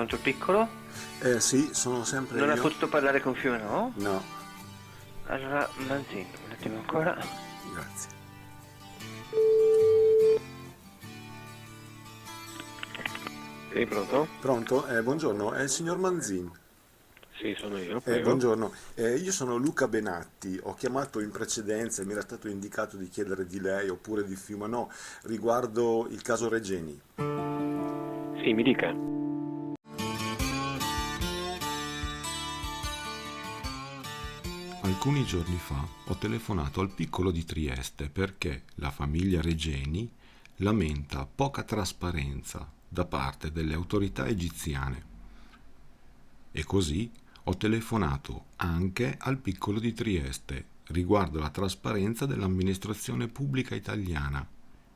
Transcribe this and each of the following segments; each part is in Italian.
Pronto il piccolo? Sì, sono sempre Non ha io. potuto parlare con Fiume, no? No, Allora, Manzini, un attimo ancora. grazie. Sì, pronto? Pronto? Buongiorno, è il signor Manzin. Sì, sono io, prego. Buongiorno, io sono Luca Benatti, ho chiamato in precedenza e mi era stato indicato di chiedere di lei oppure di Fiumanò riguardo il caso Regeni. Sì, mi dica. Alcuni giorni fa ho telefonato al piccolo di Trieste perché la famiglia Regeni lamenta poca trasparenza da parte delle autorità egiziane. E così ho telefonato anche al piccolo di Trieste riguardo la trasparenza dell'amministrazione pubblica italiana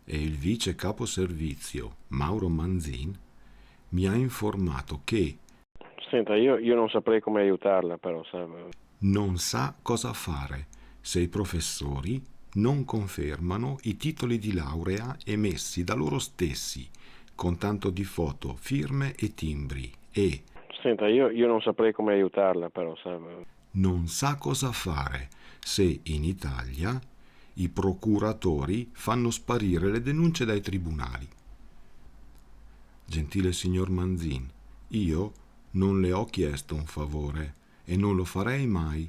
e il vice capo servizio Mauro Manzin mi ha informato che Senta, io non saprei come aiutarla, però, sa. non sa cosa fare se i professori non confermano i titoli di laurea emessi da loro stessi, con tanto di foto, firme e timbri, e Senta, io non saprei come aiutarla, però, sa. non sa cosa fare se in Italia i procuratori fanno sparire le denunce dai tribunali. Gentile signor Manzin, io non le ho chiesto un favore e non lo farei mai.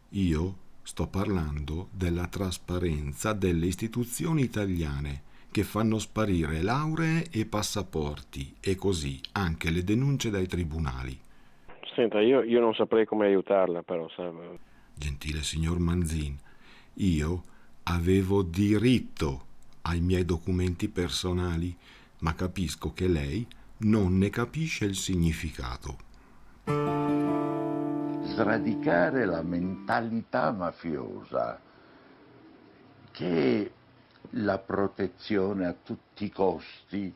Io sto parlando della trasparenza delle istituzioni italiane che fanno sparire lauree e passaporti e così anche le denunce dai tribunali. Senta, io non saprei come aiutarla, però, sa. Gentile signor Manzin, io avevo diritto ai miei documenti personali, ma capisco che lei non ne capisce il significato. Sradicare la mentalità mafiosa, che è la protezione a tutti i costi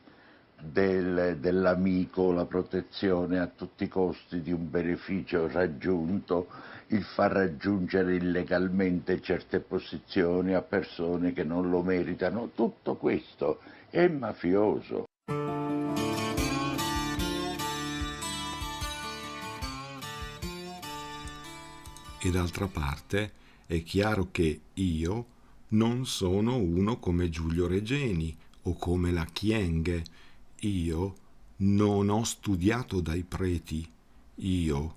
dell'amico, la protezione a tutti i costi di un beneficio raggiunto, il far raggiungere illegalmente certe posizioni a persone che non lo meritano, tutto questo è mafioso. E d'altra parte è chiaro che io non sono uno come Giulio Regeni o come la Chienghe. Io non ho studiato dai preti. Io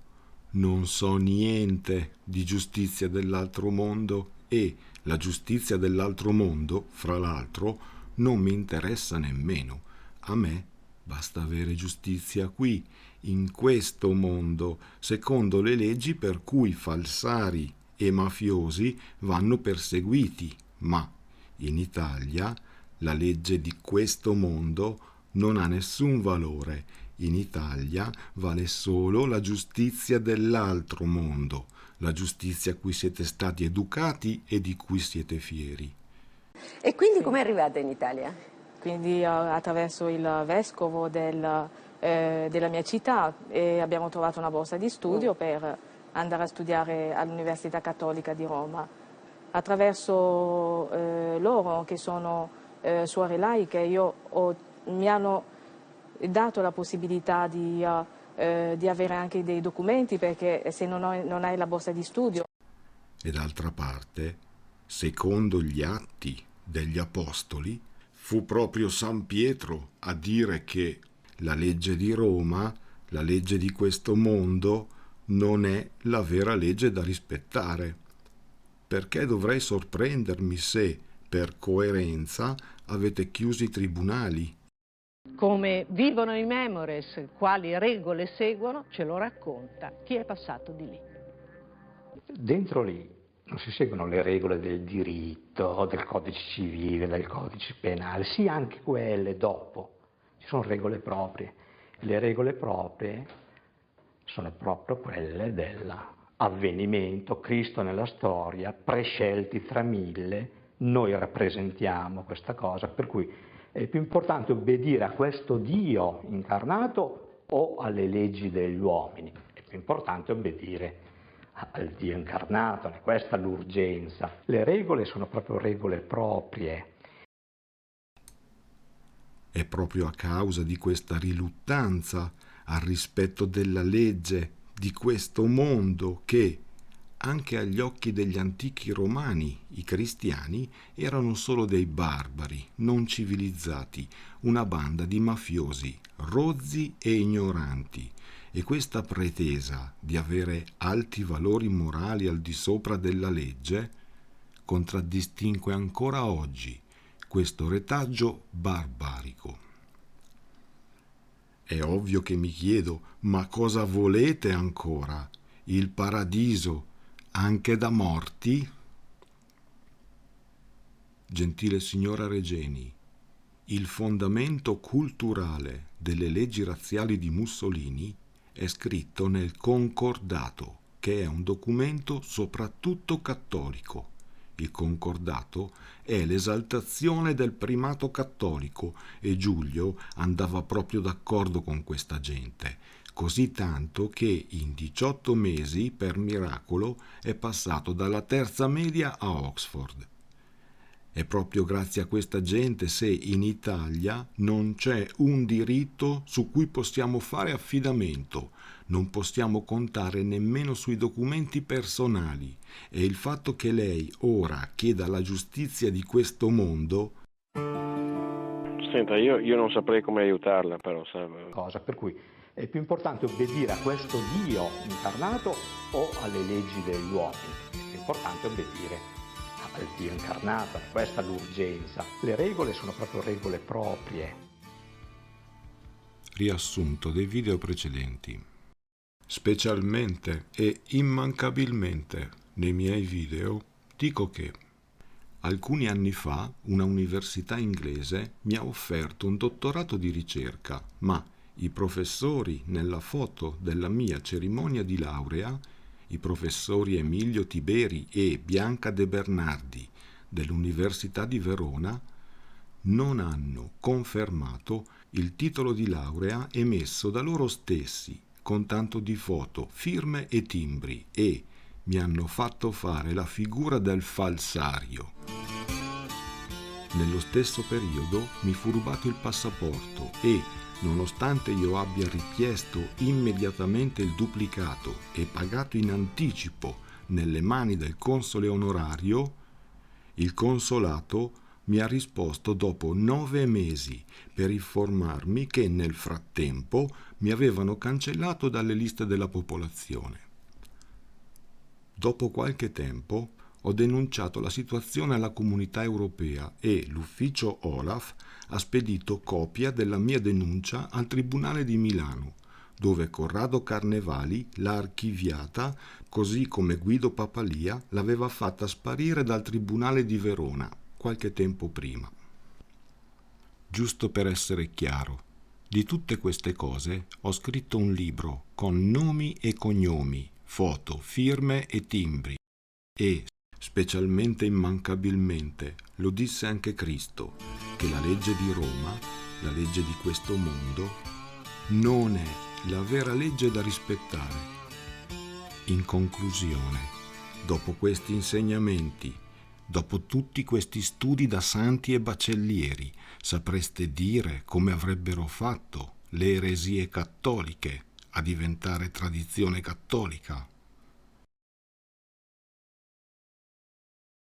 non so niente di giustizia dell'altro mondo e la giustizia dell'altro mondo, fra l'altro, non mi interessa nemmeno. A me basta avere giustizia qui, in questo mondo, secondo le leggi per cui falsari e mafiosi vanno perseguiti, ma in Italia la legge di questo mondo non ha nessun valore. In Italia vale solo la giustizia dell'altro mondo, la giustizia a cui siete stati educati e di cui siete fieri. E quindi come è arrivata in Italia? Quindi attraverso il vescovo della mia città abbiamo trovato una borsa di studio per andare a studiare all'Università Cattolica di Roma. Attraverso loro, che sono suore laiche, mi hanno dato la possibilità di avere anche dei documenti, perché se non hai la borsa di studio. E d'altra parte, secondo gli atti degli apostoli, fu proprio San Pietro a dire che la legge di Roma, la legge di questo mondo, non è la vera legge da rispettare. Perché dovrei sorprendermi se, per coerenza, avete chiuso i tribunali? Come vivono i Memores, quali regole seguono, ce lo racconta chi è passato di lì. Dentro lì non si seguono le regole del diritto, del codice civile, del codice penale, sì anche quelle dopo, ci sono regole proprie. Le regole proprie sono proprio quelle dell'avvenimento, Cristo nella storia, prescelti tra mille, noi rappresentiamo questa cosa, per cui è più importante obbedire a questo Dio incarnato o alle leggi degli uomini, è più importante obbedire al Dio incarnato, è questa l'urgenza. Le regole sono proprio regole proprie. È proprio a causa di questa riluttanza al rispetto della legge di questo mondo che, anche agli occhi degli antichi romani, i cristiani erano solo dei barbari, non civilizzati, una banda di mafiosi, rozzi e ignoranti. E questa pretesa di avere alti valori morali al di sopra della legge contraddistingue ancora oggi questo retaggio barbarico. È ovvio che mi chiedo, ma cosa volete ancora? Il paradiso anche da morti? Gentile signora Regeni, il fondamento culturale delle leggi razziali di Mussolini è scritto nel Concordato, che è un documento soprattutto cattolico. Il Concordato è l'esaltazione del primato cattolico e Giulio andava proprio d'accordo con questa gente, così tanto che in 18 mesi, per miracolo, è passato dalla terza media a Oxford. È proprio grazie a questa gente se in Italia non c'è un diritto su cui possiamo fare affidamento, non possiamo contare nemmeno sui documenti personali, e il fatto che lei ora chieda la giustizia di questo mondo... Senta, io non saprei come aiutarla, però, sa. Cosa per cui è più importante obbedire a questo Dio incarnato o alle leggi degli uomini. È più importante obbedire al Dio incarnato, questa è l'urgenza. Le regole sono proprio regole proprie. Riassunto dei video precedenti. Specialmente e immancabilmente nei miei video dico che alcuni anni fa una università inglese mi ha offerto un dottorato di ricerca, ma i professori nella foto della mia cerimonia di laurea, i professori Emilio Tiberi e Bianca De Bernardi dell'Università di Verona, non hanno confermato il titolo di laurea emesso da loro stessi con tanto di foto, firme e timbri, e mi hanno fatto fare la figura del falsario. Nello stesso periodo mi fu rubato il passaporto e, nonostante io abbia richiesto immediatamente il duplicato e pagato in anticipo nelle mani del console onorario, il consolato mi ha risposto dopo 9 mesi per informarmi che nel frattempo mi avevano cancellato dalle liste della popolazione. Dopo qualche tempo ho denunciato la situazione alla Comunità Europea e l'ufficio Olaf ha spedito copia della mia denuncia al Tribunale di Milano, dove Corrado Carnevali l'ha archiviata, così come Guido Papalia l'aveva fatta sparire dal Tribunale di Verona qualche tempo prima. Giusto per essere chiaro, di tutte queste cose ho scritto un libro con nomi e cognomi, foto, firme e timbri e, specialmente immancabilmente, lo disse anche Cristo, che la legge di Roma, la legge di questo mondo, non è la vera legge da rispettare. In conclusione, dopo questi insegnamenti, dopo tutti questi studi da santi e bacellieri, sapreste dire come avrebbero fatto le eresie cattoliche a diventare tradizione cattolica?